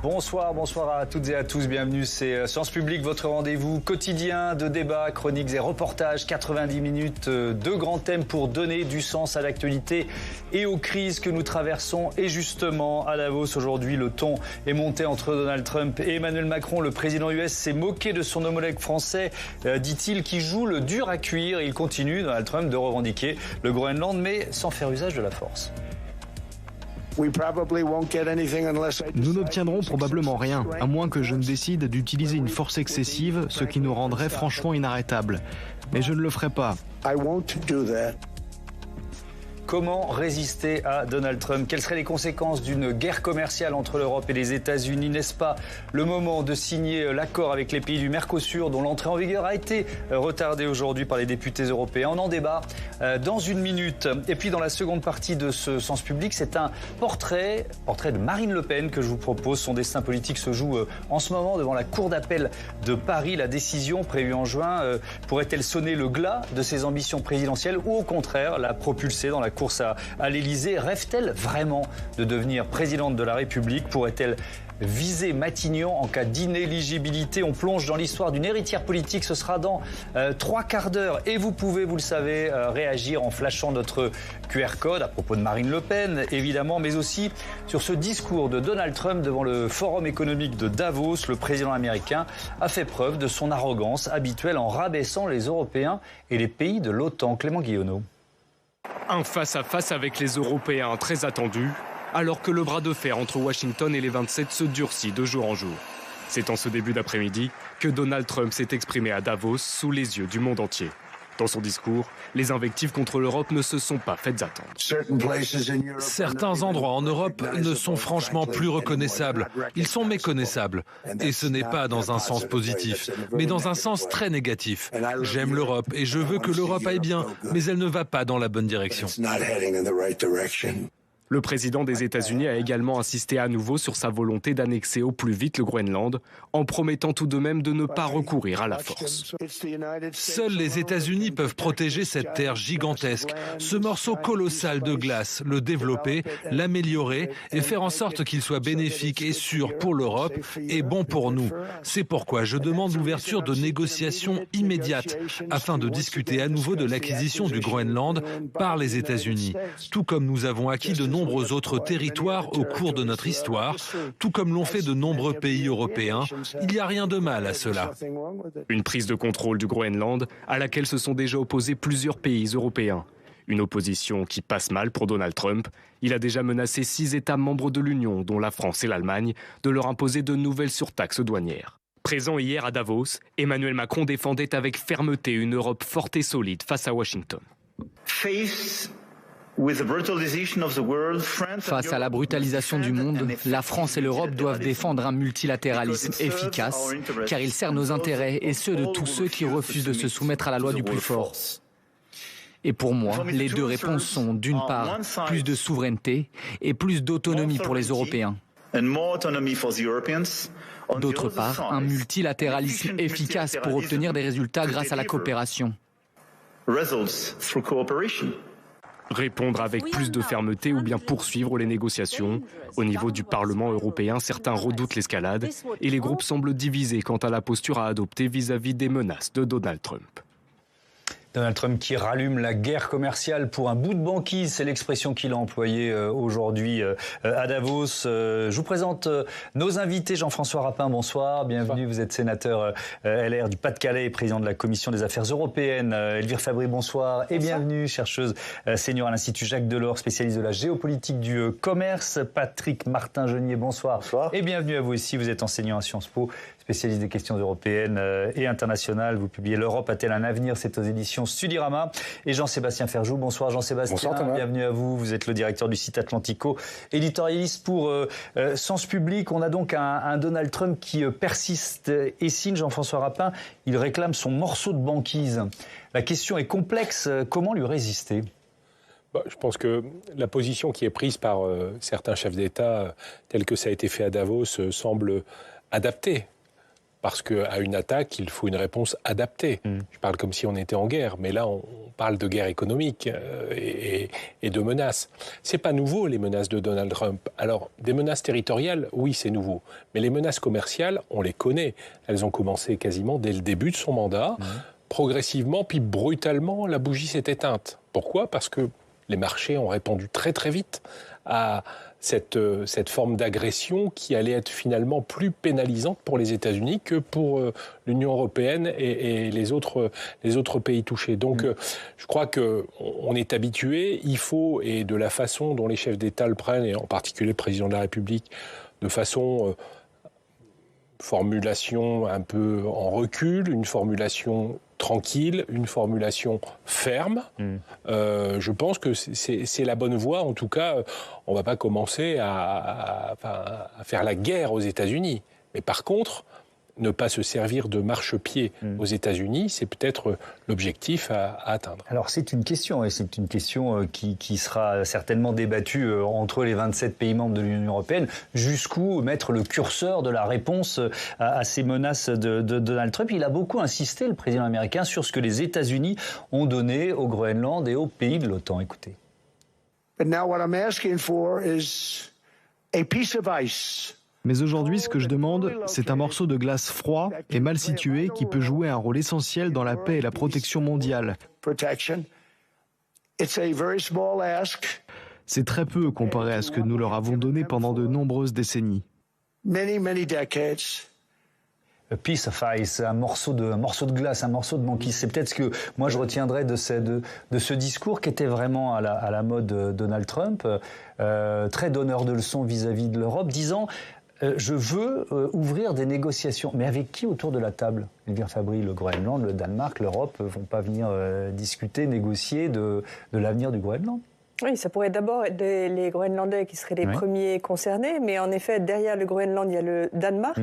Bonsoir à toutes et à tous, bienvenue, c'est Science Publique, votre rendez-vous quotidien de débats, chroniques et reportages, 90 minutes de grands thèmes pour donner du sens à l'actualité et aux crises que nous traversons. Et justement, à Davos aujourd'hui, le ton est monté entre Donald Trump et Emmanuel Macron. Le président US s'est moqué de son homologue français, dit-il, qui joue le dur à cuire. Il continue, Donald Trump, de revendiquer le Groenland, mais sans faire usage de la force. Nous n'obtiendrons probablement rien, à moins que je ne décide d'utiliser une force excessive, ce qui nous rendrait franchement inarrêtables. Mais je ne le ferai pas. Comment résister à Donald Trump? Quelles seraient les conséquences d'une guerre commerciale entre l'Europe et les États-Unis? N'est-ce pas le moment de signer l'accord avec les pays du Mercosur dont l'entrée en vigueur a été retardée aujourd'hui par les députés européens? On en débat dans une minute. Et puis dans la seconde partie de ce Sens Public, c'est un portrait de Marine Le Pen que je vous propose. Son destin politique se joue en ce moment devant la Cour d'appel de Paris. La décision prévue en juin pourrait-elle sonner le glas de ses ambitions présidentielles ou au contraire la propulser dans la course à l'Élysée? Rêve-t-elle vraiment de devenir présidente de la République? Pourrait-elle viser Matignon en cas d'inéligibilité? On plonge dans l'histoire d'une héritière politique. Ce sera dans 3 quarts d'heure. Et vous pouvez, vous le savez, réagir en flashant notre QR code à propos de Marine Le Pen, évidemment, mais aussi sur ce discours de Donald Trump devant le Forum économique de Davos. Le président américain a fait preuve de son arrogance habituelle en rabaissant les Européens et les pays de l'OTAN. Clément Guillonneau. Un face-à-face avec les Européens très attendu, alors que le bras de fer entre Washington et les 27 se durcit de jour en jour. C'est en ce début d'après-midi que Donald Trump s'est exprimé à Davos sous les yeux du monde entier. Dans son discours, les invectives contre l'Europe ne se sont pas faites attendre. Certains endroits en Europe ne sont franchement plus reconnaissables. Ils sont méconnaissables. Et ce n'est pas dans un sens positif, mais dans un sens très négatif. J'aime l'Europe et je veux que l'Europe aille bien, mais elle ne va pas dans la bonne direction. Le président des États-Unis a également insisté à nouveau sur sa volonté d'annexer au plus vite le Groenland, en promettant tout de même de ne pas recourir à la force. Seuls les États-Unis peuvent protéger cette terre gigantesque, ce morceau colossal de glace, le développer, l'améliorer et faire en sorte qu'il soit bénéfique et sûr pour l'Europe et bon pour nous. C'est pourquoi je demande l'ouverture de négociations immédiates afin de discuter à nouveau de l'acquisition du Groenland par les États-Unis, tout comme nous avons acquis de nombreux autres territoires au cours de notre histoire, tout comme l'ont fait de nombreux pays européens. Il n'y a rien de mal à cela. Une prise de contrôle du Groenland à laquelle se sont déjà opposés plusieurs pays européens. Une opposition qui passe mal pour Donald Trump. Il a déjà menacé 6 États membres de l'Union, dont la France et l'Allemagne, de leur imposer de nouvelles surtaxes douanières. Présent hier à Davos, Emmanuel Macron défendait avec fermeté une Europe forte et solide face à Washington. Face à la brutalisation du monde, la France et l'Europe doivent défendre un multilatéralisme efficace, car il sert nos intérêts et ceux de tous ceux qui refusent de se soumettre à la loi du plus fort. Et pour moi, les 2 réponses sont d'une part plus de souveraineté et plus d'autonomie pour les Européens. D'autre part, un multilatéralisme efficace pour obtenir des résultats grâce à la coopération. Répondre avec plus de fermeté ou bien poursuivre les négociations. Au niveau du Parlement européen, certains redoutent l'escalade et les groupes semblent divisés quant à la posture à adopter vis-à-vis des menaces de Donald Trump. Donald Trump qui rallume la guerre commerciale pour un bout de banquise, c'est l'expression qu'il a employée aujourd'hui à Davos. Je vous présente nos invités. Jean-François Rapin, bonsoir, bienvenue. Vous êtes sénateur LR du Pas-de-Calais et président de la Commission des Affaires européennes. Elvire Fabry, bonsoir et bienvenue, chercheuse senior à l'Institut Jacques Delors, spécialiste de la géopolitique du commerce. Patrick Martin-Genier, bonsoir. Et bienvenue à vous aussi, vous êtes enseignant à Sciences Po, spécialiste des questions européennes et internationales. Vous publiez L'Europe a-t-elle un avenir? C'est aux éditions Studirama. Et Jean-Sébastien Ferjou. Bonsoir Jean-Sébastien. Bonsoir Thomas. Bienvenue à vous. Vous êtes le directeur du site Atlantico, éditorialiste pour Sens Public. On a donc un Donald Trump qui persiste et signe. Jean-François Rapin, il réclame son morceau de banquise. La question est complexe. Comment lui résister? Je pense que la position qui est prise par certains chefs d'État, telle que ça a été fait à Davos, semble adaptée parce qu'à une attaque, il faut une réponse adaptée. Je parle comme si on était en guerre, mais là, on parle de guerre économique et de menaces. C'est pas nouveau, les menaces de Donald Trump. Alors, des menaces territoriales, oui, c'est nouveau. Mais les menaces commerciales, on les connaît. Elles ont commencé quasiment dès le début de son mandat. Progressivement, puis brutalement, la bougie s'est éteinte. Pourquoi ? Parce que les marchés ont répondu très très vite à cette forme d'agression qui allait être finalement plus pénalisante pour les États-Unis que pour l'Union européenne et les autres pays touchés. Donc je crois qu'on est habitué, il faut, et de la façon dont les chefs d'État le prennent, et en particulier le président de la République, de façon formulation un peu en recul, une formulation tranquille, une formulation ferme. Je pense que c'est la bonne voie. En tout cas, on ne va pas commencer à faire la guerre aux États-Unis. Mais par contre, ne pas se servir de marchepied aux États-Unis, c'est peut-être l'objectif à atteindre. Alors c'est une question, et c'est une question qui sera certainement débattue entre les 27 pays membres de l'Union européenne. Jusqu'où mettre le curseur de la réponse à ces menaces de Donald Trump? Il a beaucoup insisté, le président américain, sur ce que les États-Unis ont donné au Groenland et aux pays de l'OTAN. Écoutez. But now what I'm asking for is a piece of ice. Mais aujourd'hui, ce que je demande, c'est un morceau de glace froid et mal situé qui peut jouer un rôle essentiel dans la paix et la protection mondiale. C'est très peu comparé à ce que nous leur avons donné pendant de nombreuses décennies. A piece of ice, un morceau de glace, un morceau de banquise. C'est peut-être ce que moi je retiendrai de ce discours qui était vraiment à la mode Donald Trump, très donneur de leçons vis-à-vis de l'Europe, disant je veux ouvrir des négociations. Mais avec qui autour de la table? Elvire Fabry, le Groenland, le Danemark, l'Europe vont pas venir discuter, négocier de l'avenir du Groenland? Oui, ça pourrait d'abord être les Groenlandais qui seraient les premiers concernés, mais en effet, derrière le Groenland, il y a le Danemark.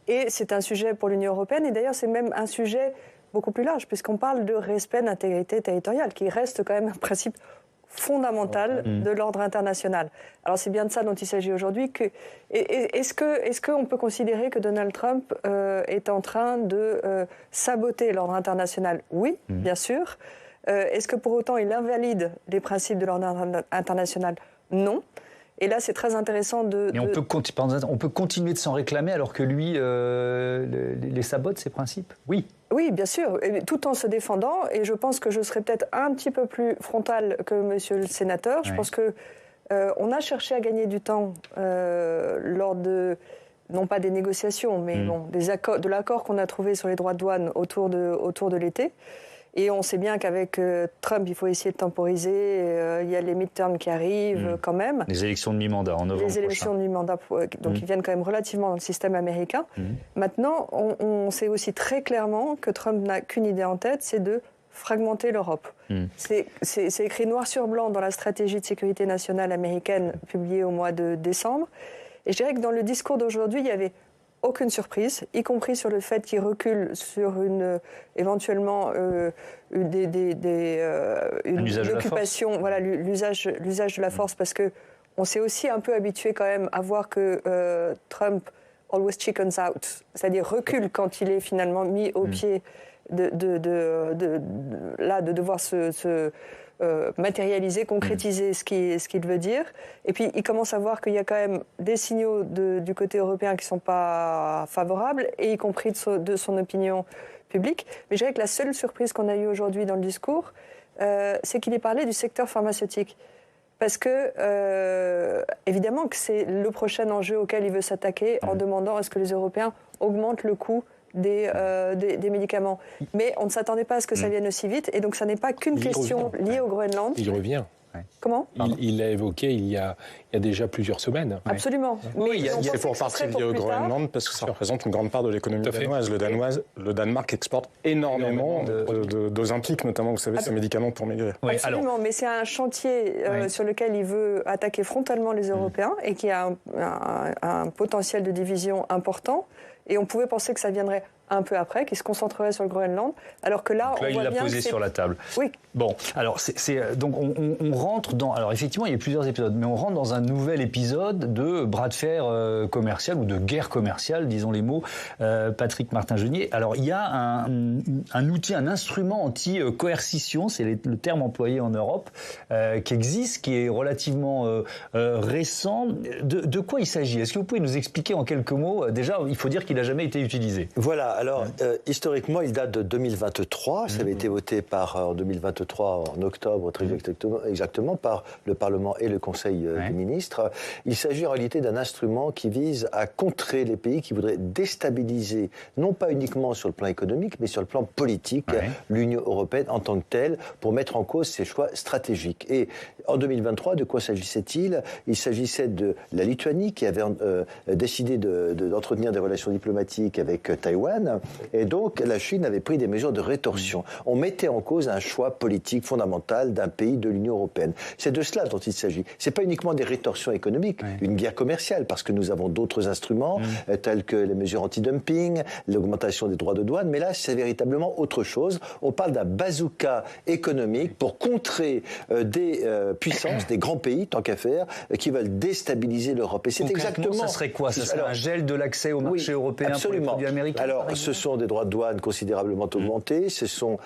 Et c'est un sujet pour l'Union européenne, et d'ailleurs c'est même un sujet beaucoup plus large, puisqu'on parle de respect d'intégrité territoriale, qui reste quand même un principe fondamental de l'ordre international. Alors c'est bien de ça dont il s'agit aujourd'hui. Est-ce qu'on peut considérer que Donald Trump est en train de saboter l'ordre international? Oui, bien sûr. Est-ce que pour autant il invalide les principes de l'ordre international? Non. Et là, c'est très intéressant Mais on peut continuer de s'en réclamer alors que lui les sabote, ces principes? Oui. Oui, bien sûr, tout en se défendant. Et je pense que je serais peut-être un petit peu plus frontale que monsieur le sénateur. Je pense qu'on a cherché à gagner du temps lors de, non pas des négociations, mais de l'accord qu'on a trouvé sur les droits de douane autour de l'été. Et on sait bien qu'avec Trump, il faut essayer de temporiser. Il y a les midterms qui arrivent quand même. Les élections de mi-mandat en novembre. Les élections de mi-mandat, donc ils viennent quand même relativement dans le système américain. Maintenant, on sait aussi très clairement que Trump n'a qu'une idée en tête, c'est de fragmenter l'Europe. C'est écrit noir sur blanc dans la stratégie de sécurité nationale américaine publiée au mois de décembre. Et je dirais que dans le discours d'aujourd'hui, il y avait aucune surprise, y compris sur le fait qu'il recule sur éventuellement une occupation, voilà, l'usage de la force, parce que on s'est aussi un peu habitué quand même à voir que Trump always chickens out, c'est-à-dire recule quand il est finalement mis au pied de devoir se matérialiser, concrétiser ce qu'il veut dire. Et puis, il commence à voir qu'il y a quand même des signaux du côté européen qui ne sont pas favorables, et y compris de son opinion publique. Mais je dirais que la seule surprise qu'on a eue aujourd'hui dans le discours, c'est qu'il ait parlé du secteur pharmaceutique. Parce que, évidemment, que c'est le prochain enjeu auquel il veut s'attaquer en demandant à ce que les Européens augmentent le coût des médicaments. Mais on ne s'attendait pas à ce que ça vienne aussi vite, et donc ça n'est pas qu'une question liée au Groenland. Il revient. Comment ? Il l'a évoqué il y a déjà plusieurs semaines. Absolument. Oui, c'est pour partie lié au Groenland parce que ça représente une grande part de l'économie danoise. Le Danemark exporte énormément d'Ozempic, notamment, vous savez, ces médicaments pour maigrir. Oui, absolument, mais c'est un chantier sur lequel il veut attaquer frontalement les Européens et qui a un potentiel de division important. Et on pouvait penser que ça viendrait un peu après, qui se concentrerait sur le Groenland, alors que là, donc là, on voit bien il l'a posé sur la table. Oui. Bon, alors donc on rentre dans. Alors effectivement, il y a plusieurs épisodes, mais on rentre dans un nouvel épisode de bras de fer commercial ou de guerre commerciale, disons les mots. Patrick Martin-Genier. Alors il y a un outil, un instrument anti-coercition, c'est le terme employé en Europe, qui existe, qui est relativement récent. De quoi il s'agit? Est-ce que vous pouvez nous expliquer en quelques mots? Déjà, il faut dire qu'il n'a jamais été utilisé. Voilà. Alors, historiquement, il date de 2023. Ça avait été voté en 2023, en octobre, très exactement, par le Parlement et le Conseil des ministres. Il s'agit en réalité d'un instrument qui vise à contrer les pays qui voudraient déstabiliser, non pas uniquement sur le plan économique, mais sur le plan politique, l'Union européenne en tant que telle, pour mettre en cause ses choix stratégiques. Et en 2023, de quoi s'agissait-il? Il s'agissait de la Lituanie qui avait décidé d'entretenir des relations diplomatiques avec Taïwan. Et donc, la Chine avait pris des mesures de rétorsion. On mettait en cause un choix politique fondamental d'un pays de l'Union européenne. C'est de cela dont il s'agit. C'est pas uniquement des rétorsions économiques, une guerre commerciale, parce que nous avons d'autres instruments, tels que les mesures anti-dumping, l'augmentation des droits de douane, mais là, c'est véritablement autre chose. On parle d'un bazooka économique pour contrer des puissances, des grands pays, tant qu'à faire, qui veulent déstabiliser l'Europe. Et c'est exactement... ça serait quoi? Ça serait un gel de l'accès au marché européen pour les produits américains? Alors, ce sont des droits de douane considérablement augmentés, ce sont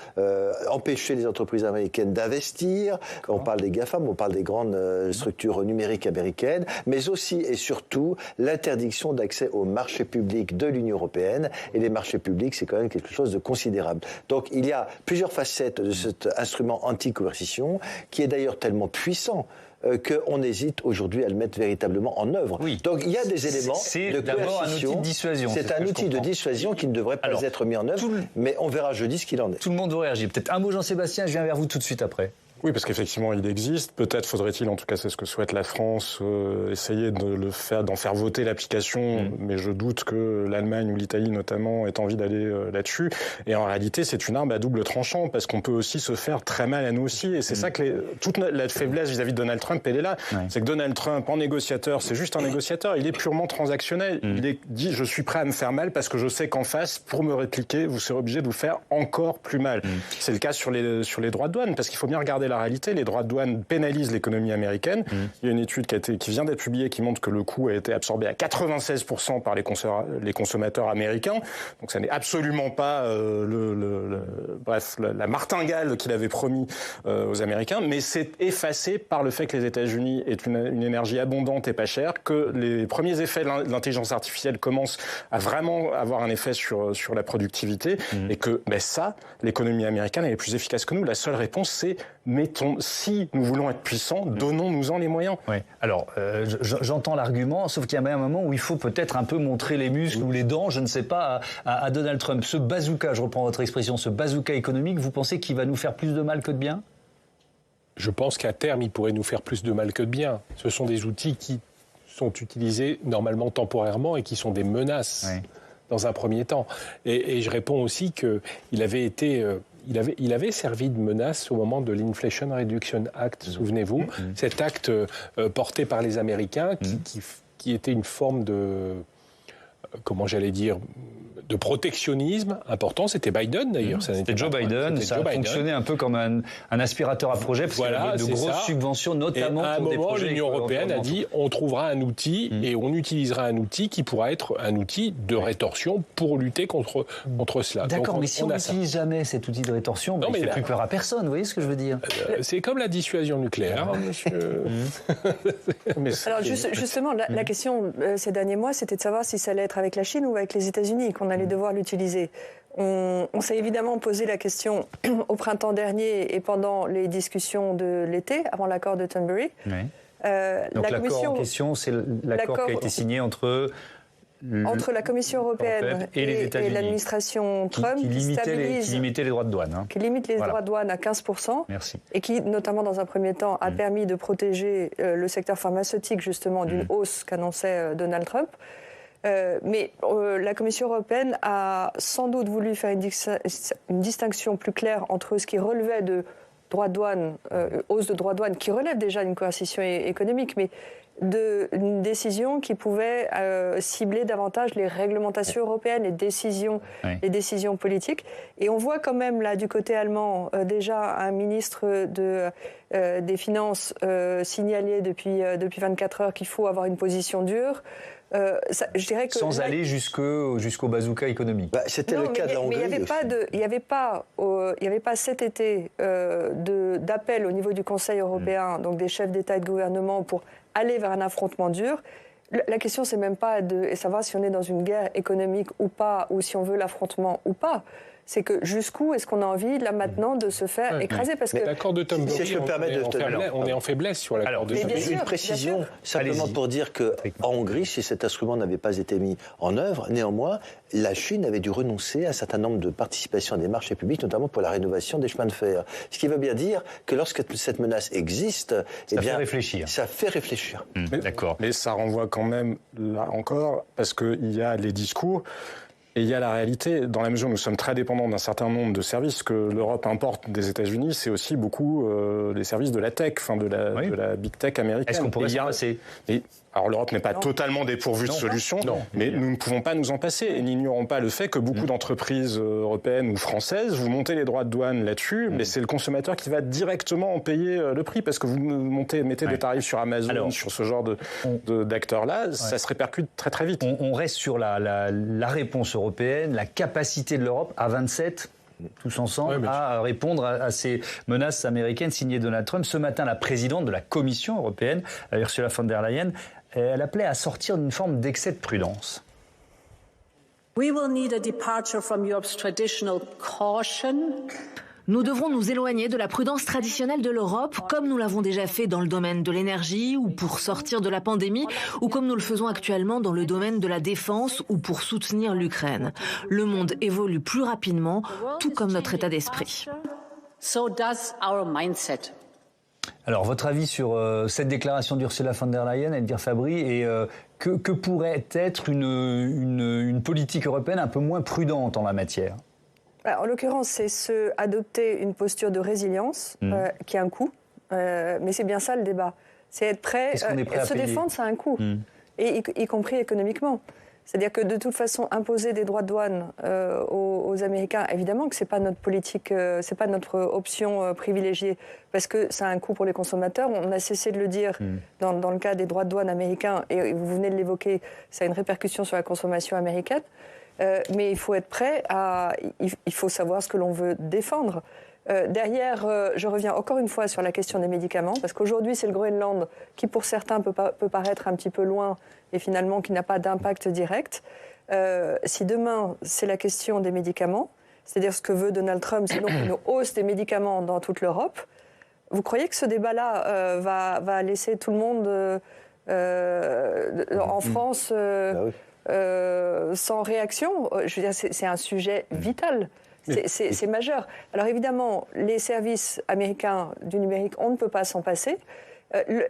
empêcher les entreprises américaines d'investir, on parle des GAFAM, on parle des grandes structures numériques américaines, mais aussi et surtout l'interdiction d'accès aux marchés publics de l'Union européenne, et les marchés publics, c'est quand même quelque chose de considérable. Donc, il y a plusieurs facettes de cet instrument anti-coercition, qui est d'ailleurs tellement puissant qu'on hésite aujourd'hui à le mettre véritablement en œuvre. Oui. Donc il y a des éléments de coercition. Un outil de dissuasion. C'est un outil de dissuasion qui ne devrait pas être mis en œuvre, mais on verra jeudi ce qu'il en est. Tout le monde doit réagir. Peut-être un mot, Jean-Sébastien, je viens vers vous tout de suite après. Oui, parce qu'effectivement, il existe. Peut-être faudrait-il, en tout cas, c'est ce que souhaite la France, essayer d'en faire voter l'application. Mais je doute que l'Allemagne ou l'Italie, notamment, aient envie d'aller là-dessus. Et en réalité, c'est une arme à double tranchant, parce qu'on peut aussi se faire très mal à nous aussi. Et c'est ça que toute la faiblesse vis-à-vis de Donald Trump, elle est là. C'est que Donald Trump, en négociateur, c'est juste un négociateur. Il est purement transactionnel. Il dit, je suis prêt à me faire mal parce que je sais qu'en face, pour me répliquer, vous serez obligé de vous faire encore plus mal. C'est le cas sur les droits de douane, parce qu'il faut bien regarder la réalité. Les droits de douane pénalisent l'économie américaine. Il y a une étude qui vient d'être publiée qui montre que le coût a été absorbé à 96% par les consommateurs américains. Donc ça n'est absolument pas la martingale qu'il avait promis aux Américains, mais c'est effacé par le fait que les États-Unis aient une énergie abondante et pas chère, que les premiers effets de l'intelligence artificielle commencent à vraiment avoir un effet sur la productivité, et que l'économie américaine est plus efficace que nous. La seule réponse, c'est si nous voulons être puissants, donnons-nous-en les moyens. Oui. Alors, j'entends l'argument, sauf qu'il y a même un moment où il faut peut-être un peu montrer les muscles ou les dents, je ne sais pas, à Donald Trump. Ce bazooka, je reprends votre expression, ce bazooka économique, vous pensez qu'il va nous faire plus de mal que de bien? Je pense qu'à terme, il pourrait nous faire plus de mal que de bien. Ce sont des outils qui sont utilisés normalement temporairement et qui sont des menaces dans un premier temps. Et je réponds aussi qu'il avait été... Il avait servi de menace au moment de l'Inflation Reduction Act, souvenez-vous, cet acte porté par les Américains qui était une forme de, de protectionnisme important. C'était Biden d'ailleurs. C'était Joe Biden. Ça a fonctionné un peu comme un aspirateur à projet, parce qu'il y avait de grosses subventions, notamment pour des projets. À un moment, l'Union européenne a dit on trouvera un outil et on utilisera un outil qui pourra être un outil de rétorsion pour lutter contre cela. D'accord, donc, mais si on n'utilise jamais cet outil de rétorsion, il ne fait plus peur à personne. Vous voyez ce que je veux dire? C'est comme la dissuasion nucléaire, monsieur. Alors justement, la question ces derniers mois, c'était de savoir si ça allait être avec la Chine ou avec les États-Unis qu'on allait devoir l'utiliser. On s'est évidemment posé la question au printemps dernier et pendant les discussions de l'été, avant l'accord de Thunberry. Donc l'accord en question, c'est l'accord qui a été signé entre la Commission européenne et l'administration Trump, qui limitait les droits de douane. Qui limite les droits de douane à 15%. Merci. Et qui, notamment dans un premier temps, a permis de protéger le secteur pharmaceutique justement d'une hausse qu'annonçait Donald Trump. Mais la Commission européenne a sans doute voulu faire une distinction plus claire entre ce qui relevait de droits de douane, hausse de droits de douane qui relève déjà d'une coercition économique, mais d'une décision qui pouvait cibler davantage les réglementations européennes, les décisions politiques. Et on voit quand même là du côté allemand déjà un ministre des Finances signaler depuis 24 heures qu'il faut avoir une position dure. Je dirais que sans aller jusqu'au bazooka économique. C'était le cas de la Hongrie. Mais il n'y avait pas cet été d'appel au niveau du Conseil européen, donc des chefs d'État et de gouvernement pour aller vers un affrontement dur. La question, c'est même pas de savoir si on est dans une guerre économique ou pas, ou si on veut l'affrontement ou pas. C'est que jusqu'où est-ce qu'on a envie, là, maintenant, de se faire écraser parce que l'accord de Tom si je peux me permettre on est en faiblesse sur l'accord de Tom Une précision, simplement pour dire qu'en Hongrie, si cet instrument n'avait pas été mis en œuvre, néanmoins, la Chine avait dû renoncer à un certain nombre de participations à des marchés publics, notamment pour la rénovation des chemins de fer. Ce qui veut bien dire que lorsque cette menace existe, ça fait réfléchir. Ça fait réfléchir. D'accord. Mais ça renvoie quand même, là encore, parce qu'il y a les discours. Et il y a la réalité, dans la mesure où nous sommes très dépendants d'un certain nombre de services que l'Europe importe des États-Unis, c'est aussi beaucoup les services de la tech, de la big tech américaine. Est-ce qu'on pourrait s'en passer ? Alors l'Europe n'est pas totalement dépourvue de solutions, mais nous ne pouvons pas nous en passer. Et n'ignorons pas le fait que beaucoup d'entreprises européennes ou françaises, vous montez les droits de douane là-dessus, mais c'est le consommateur qui va directement en payer le prix, parce que vous mettez des tarifs sur Amazon, sur ce genre d'acteurs-là, ça se répercute très très vite. On reste sur la réponse européenne, la capacité de l'Europe à 27 tous ensemble, à répondre à ces menaces américaines signées Donald Trump. Ce matin, la présidente de la Commission européenne, Ursula von der Leyen, elle appelait à sortir d'une forme d'excès de prudence. We will need a departure from Europe's traditional caution. Nous devrons nous éloigner de la prudence traditionnelle de l'Europe, comme nous l'avons déjà fait dans le domaine de l'énergie ou pour sortir de la pandémie, ou comme nous le faisons actuellement dans le domaine de la défense ou pour soutenir l'Ukraine. Le monde évolue plus rapidement, tout comme notre état d'esprit. So does our mindset. Alors, votre avis sur cette déclaration d'Ursula von der Leyen, Edgar Fabry, et que pourrait être une politique européenne un peu moins prudente en la matière ? En l'occurrence, c'est adopter une posture de résilience qui a un coût, mais c'est bien ça le débat. C'est être prêt, se défendre, ça a un coût, et y compris économiquement. C'est-à-dire que de toute façon, imposer des droits de douane aux Américains, évidemment que c'est pas notre politique, c'est pas notre option privilégiée, parce que ça a un coût pour les consommateurs. On a cessé de le dire dans le cas des droits de douane américains, et vous venez de l'évoquer, ça a une répercussion sur la consommation américaine. Mais il faut être prêt il faut savoir ce que l'on veut défendre. Derrière, je reviens encore une fois sur la question des médicaments, parce qu'aujourd'hui, c'est le Groenland qui, pour certains, peut paraître un petit peu loin et finalement qui n'a pas d'impact direct. Si demain, c'est la question des médicaments, c'est-à-dire ce que veut Donald Trump, c'est donc une hausse des médicaments dans toute l'Europe, vous croyez que ce débat-là va laisser tout le monde en France sans réaction? Je veux dire, c'est un sujet vital. C'est majeur. Alors évidemment, les services américains du numérique, on ne peut pas s'en passer.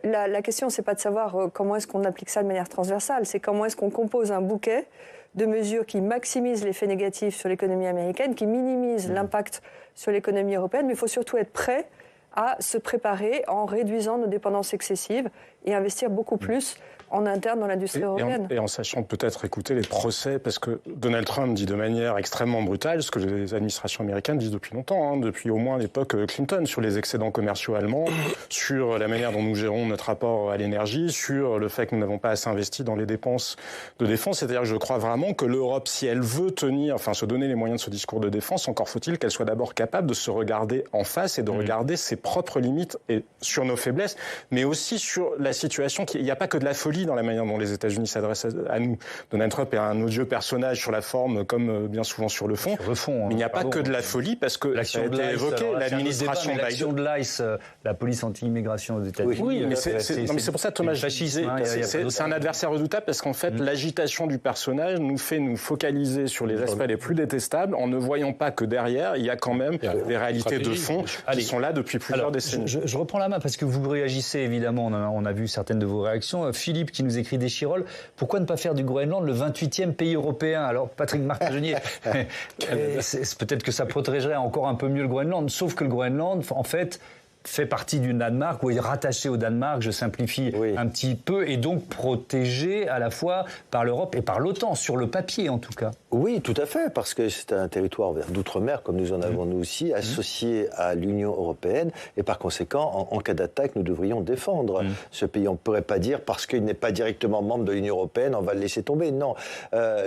La question, c'est pas de savoir comment est-ce qu'on applique ça de manière transversale, c'est comment est-ce qu'on compose un bouquet de mesures qui maximisent l'effet négatif sur l'économie américaine, qui minimisent l'impact sur l'économie européenne, mais il faut surtout être prêt à se préparer en réduisant nos dépendances excessives et investir beaucoup plus en interne dans l'industrie européenne. Et en sachant peut-être écouter les procès, parce que Donald Trump dit de manière extrêmement brutale ce que les administrations américaines disent depuis longtemps, depuis au moins l'époque Clinton, sur les excédents commerciaux allemands, sur la manière dont nous gérons notre rapport à l'énergie, sur le fait que nous n'avons pas assez investi dans les dépenses de défense. C'est-à-dire que je crois vraiment que l'Europe, si elle veut se donner les moyens de ce discours de défense, encore faut-il qu'elle soit d'abord capable de se regarder en face et de regarder ses propres limites et sur nos faiblesses, mais aussi sur la situation. Il n'y a pas que de la folie dans la manière dont les États-Unis s'adressent à nous. Donald Trump est un odieux personnage sur la forme, comme bien souvent sur le fond. Mais il n'y a pas que de la folie, parce que ça a été évoqué, l'administration Biden. L'action de l'ICE, la police anti-immigration aux États-Unis. Oui, mais c'est pour ça, Thomas, c'est un adversaire redoutable, parce qu'en fait, l'agitation du personnage nous fait nous focaliser sur les aspects les plus détestables, en ne voyant pas que derrière, il y a quand même des réalités de fond qui sont là depuis plusieurs décennies. Je reprends la main, parce que vous réagissez, évidemment, on a vu certaines de vos réactions. Philippe, Philippe qui nous écrit des Chirolles. Pourquoi ne pas faire du Groenland le 28e pays européen? Alors, Patrick Martin-Genier, peut-être que ça protégerait encore un peu mieux le Groenland, sauf que le Groenland, en fait, fait partie du Danemark, ou est rattaché au Danemark, je simplifie un petit peu, et donc protégé à la fois par l'Europe et par l'OTAN, sur le papier en tout cas. Oui, tout à fait, parce que c'est un territoire d'outre-mer, comme nous en avons nous aussi, associé à l'Union européenne, et par conséquent, en cas d'attaque, nous devrions défendre ce pays. On ne pourrait pas dire, parce qu'il n'est pas directement membre de l'Union européenne, on va le laisser tomber. Non,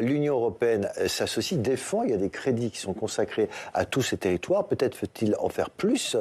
l'Union européenne s'associe, défend, il y a des crédits qui sont consacrés à tous ces territoires, peut-être faut-il en faire plus,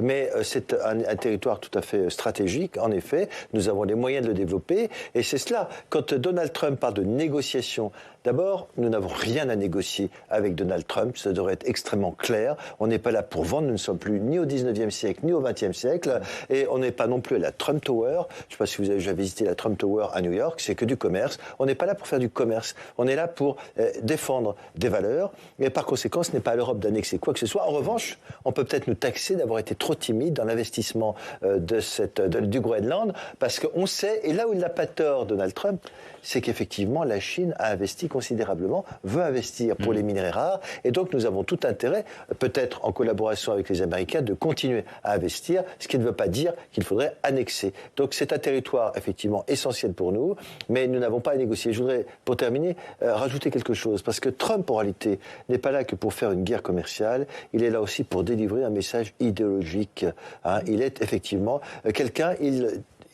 mais c'est un territoire tout à fait stratégique, en effet, nous avons les moyens de le développer, et c'est cela. Quand Donald Trump parle de négociation, d'abord, nous n'avons rien à négocier avec Donald Trump, ça devrait être extrêmement clair. On n'est pas là pour vendre, nous ne sommes plus ni au 19e siècle, ni au 20e siècle, et on n'est pas non plus à la Trump Tower. Je ne sais pas si vous avez déjà visité la Trump Tower à New York, c'est que du commerce. On n'est pas là pour faire du commerce, on est là pour défendre des valeurs, et par conséquent, ce n'est pas à l'Europe d'annexer quoi que ce soit. En revanche, on peut peut-être nous taxer d'avoir été trop timide dans l'investissement du Groenland, parce qu'on sait, et là où il n'a pas tort, Donald Trump, c'est qu'effectivement, la Chine a investi considérablement, veut investir pour les minerais rares, et donc nous avons tout intérêt, peut-être en collaboration avec les Américains, de continuer à investir, ce qui ne veut pas dire qu'il faudrait annexer. Donc c'est un territoire effectivement essentiel pour nous, mais nous n'avons pas à négocier. Je voudrais, pour terminer, rajouter quelque chose, parce que Trump, en réalité, n'est pas là que pour faire une guerre commerciale, il est là aussi pour délivrer un message idéologique. Il est effectivement quelqu'un...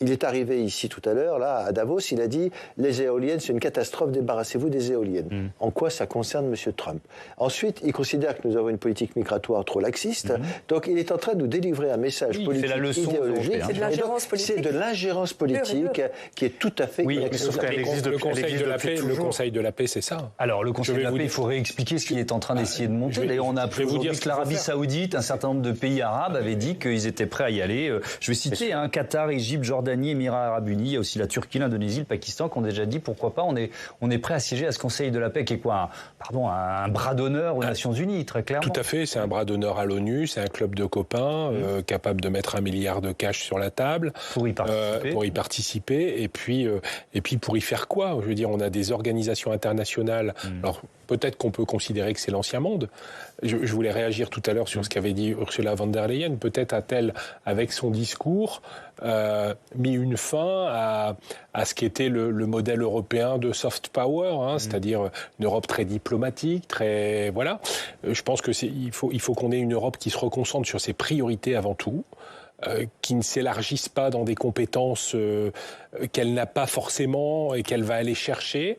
Il est arrivé ici tout à l'heure, là, à Davos, il a dit « Les éoliennes, c'est une catastrophe, débarrassez-vous des éoliennes ». En quoi ça concerne M. Trump? Ensuite, il considère que nous avons une politique migratoire trop laxiste, donc il est en train de nous délivrer un message politique idéologique. C'est de l'ingérence politique. C'est de l'ingérence politique qui est tout à fait inacceptable. Le Conseil de la paix, c'est ça. Alors, le Conseil de la paix, il faut réexpliquer ce qu'il est en train d'essayer de monter. D'ailleurs, on a appris aujourd'hui que l'Arabie Saoudite, un certain nombre de pays arabes avaient dit qu'ils étaient prêts à y aller. Je vais citer Qatar, Égypte, Jordanie, Émirats arabes unis, il y a aussi la Turquie, l'Indonésie, le Pakistan qui ont déjà dit pourquoi pas, on est prêt à siéger à ce Conseil de la paix qui est quoi, un bras d'honneur aux Nations Unies, très clairement. Tout à fait, c'est un bras d'honneur à l'ONU, c'est un club de copains capable de mettre 1 milliard de cash sur la table pour y participer, et puis pour y faire quoi? Je veux dire, on a des organisations internationales. Alors peut-être qu'on peut considérer que c'est l'ancien monde. Je voulais réagir tout à l'heure sur ce qu'avait dit Ursula von der Leyen. Peut-être a-t-elle, avec son discours, mis une fin à ce qu'était le modèle européen de soft power, c'est-à-dire une Europe très diplomatique, très voilà. Je pense que il faut qu'on ait une Europe qui se reconcentre sur ses priorités avant tout, qui ne s'élargissent pas dans des compétences qu'elle n'a pas forcément et qu'elle va aller chercher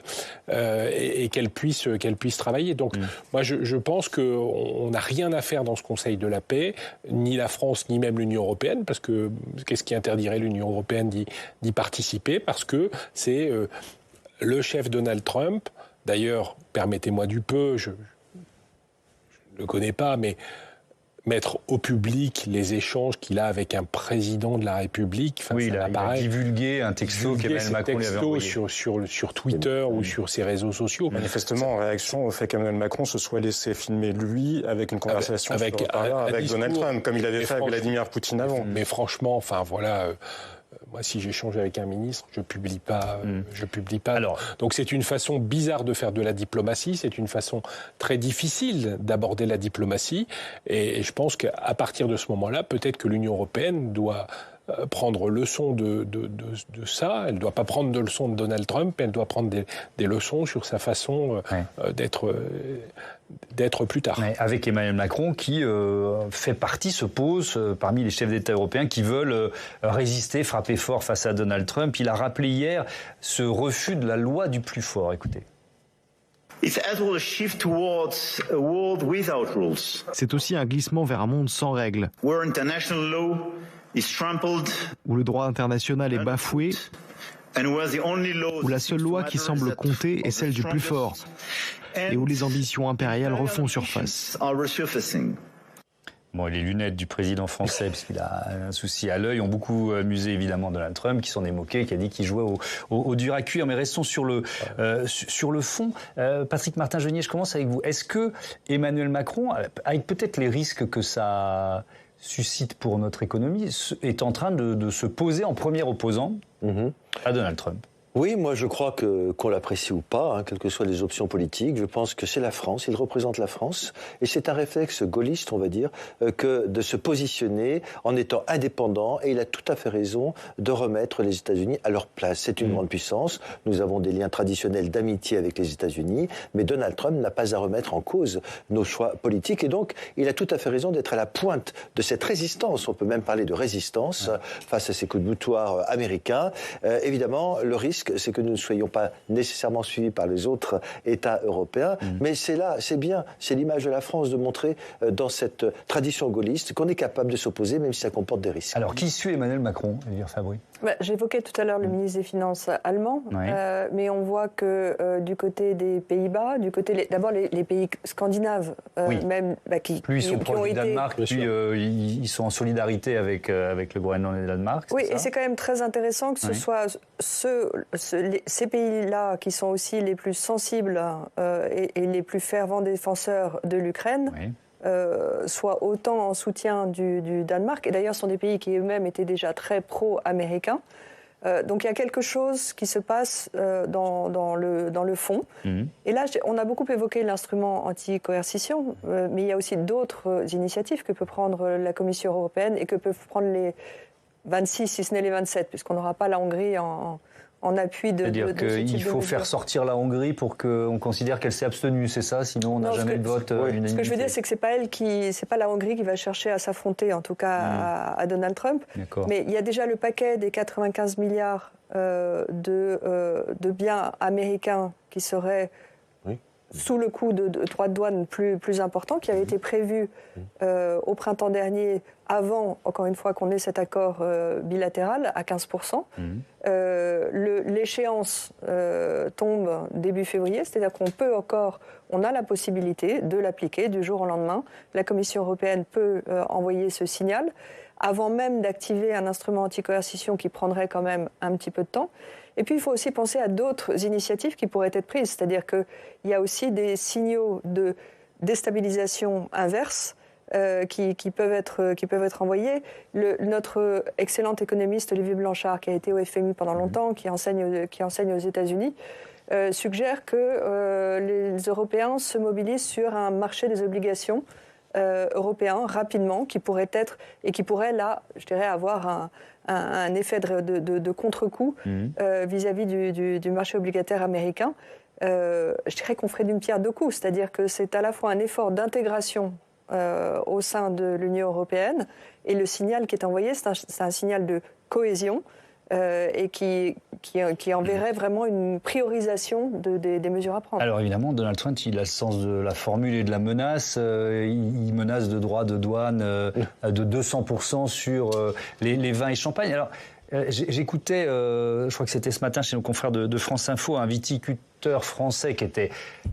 et qu'elle puisse travailler. Donc moi je pense qu'on n'a rien à faire dans ce Conseil de la paix, ni la France ni même l'Union européenne, parce que qu'est-ce qui interdirait l'Union européenne d'y participer? Parce que c'est le chef Donald Trump, d'ailleurs permettez-moi du peu, je ne le connais pas, mais mettre au public les échanges qu'il a avec un président de la République. Oui, il a divulgué un texto qu'Emmanuel Macron lui avait envoyé. Sur Twitter ou sur ses réseaux sociaux. Manifestement, en réaction au fait qu'Emmanuel Macron se soit laissé filmer lui avec une conversation avec Donald Trump, comme il avait fait avec Vladimir Poutine avant. Mais franchement, enfin voilà... Moi, si j'échange avec un ministre, je publie pas. Alors, donc c'est une façon bizarre de faire de la diplomatie. C'est une façon très difficile d'aborder la diplomatie. Et je pense qu'à partir de ce moment-là, peut-être que l'Union européenne doit prendre leçon de ça. Elle ne doit pas prendre de leçons de Donald Trump, mais elle doit prendre des leçons sur sa façon d'être plus tard. Ouais, avec Emmanuel Macron qui se pose parmi les chefs d'État européens qui veulent résister, frapper fort face à Donald Trump. Il a rappelé hier ce refus de la loi du plus fort. Écoutez. C'est aussi un glissement vers un monde sans règles, où le droit international est bafoué, où la seule loi qui semble compter est celle du plus fort, et où les ambitions impériales refont surface. Bon, les lunettes du président français, parce qu'il a un souci à l'œil, ont beaucoup amusé évidemment Donald Trump, qui s'en est moqué, qui a dit qu'il jouait au dur à cuire. Mais restons sur le fond. Patrick Martin-Genier, je commence avec vous. Est-ce que Emmanuel Macron, avec peut-être les risques que ça suscite pour notre économie, est en train de se poser en premier opposant à Donald Trump? Oui, moi je crois qu'on l'apprécie ou pas, quelles que soient les options politiques, je pense que c'est la France, il représente la France, et c'est un réflexe gaulliste, on va dire, que de se positionner en étant indépendant, et il a tout à fait raison de remettre les États-Unis à leur place. C'est une grande puissance, nous avons des liens traditionnels d'amitié avec les États-Unis, mais Donald Trump n'a pas à remettre en cause nos choix politiques, et donc il a tout à fait raison d'être à la pointe de cette résistance, on peut même parler de résistance face à ces coups de boutoir américains. Évidemment, le risque, c'est que nous ne soyons pas nécessairement suivis par les autres États européens, mais c'est là, c'est bien, c'est l'image de la France de montrer dans cette tradition gaulliste qu'on est capable de s'opposer, même si ça comporte des risques. Alors, qui suit Emmanuel Macron, Elvire Fabry? J'évoquais tout à l'heure le ministre des Finances allemand, mais on voit que du côté des Pays-Bas, du côté d'abord les pays scandinaves, même qui plus ils sont proches du Danemark, plus ils sont en solidarité avec le Groenland et le Danemark. Oui, et c'est quand même très intéressant que ce soit ces pays-là qui sont aussi les plus sensibles et les plus fervents défenseurs de l'Ukraine. Soit autant en soutien du Danemark, et d'ailleurs sont des pays qui eux-mêmes étaient déjà très pro-américains. Donc il y a quelque chose qui se passe dans le fond. Et là, on a beaucoup évoqué l'instrument anti-coercition, mais il y a aussi d'autres initiatives que peut prendre la Commission européenne et que peuvent prendre les 26, si ce n'est les 27, puisqu'on n'aura pas la Hongrie en appui de C'est-à-dire qu'il faut faire sortir la Hongrie pour qu'on considère qu'elle s'est abstenue, c'est ça? Sinon, on n'a jamais de vote unanimité. Ce que je veux dire, c'est que c'est pas la Hongrie qui va chercher à s'affronter, en tout cas à Donald Trump. Mais il y a déjà le paquet des 95 milliards de biens américains qui seraient sous le coup de droits de douane plus importants, qui avait été prévu au printemps dernier, avant, encore une fois, qu'on ait cet accord bilatéral à 15%. L'échéance tombe début février, c'est-à-dire on a la possibilité de l'appliquer du jour au lendemain. La Commission européenne peut envoyer ce signal, avant même d'activer un instrument anti-coercition qui prendrait quand même un petit peu de temps. Et puis, il faut aussi penser à d'autres initiatives qui pourraient être prises. C'est-à-dire qu'il y a aussi des signaux de déstabilisation inverse qui peuvent être envoyés. Notre excellent économiste Olivier Blanchard, qui a été au FMI pendant longtemps, qui enseigne aux États-Unis, suggère que les Européens se mobilisent sur un marché des obligations européen rapidement, qui pourrait là, je dirais, avoir un effet de contre-coup vis-à-vis du marché obligataire américain. Je dirais qu'on ferait d'une pierre deux coups, c'est-à-dire que c'est à la fois un effort d'intégration au sein de l'Union européenne, et le signal qui est envoyé, c'est un signal de cohésion et qui enverrait vraiment une priorisation des mesures à prendre. Alors évidemment, Donald Trump, il a le sens de la formule et de la menace. Il menace de droits de douane de 200% sur les vins et champagnes. Alors, j'écoutais, je crois que c'était ce matin chez nos confrères de France Info, un viticulteur français qui était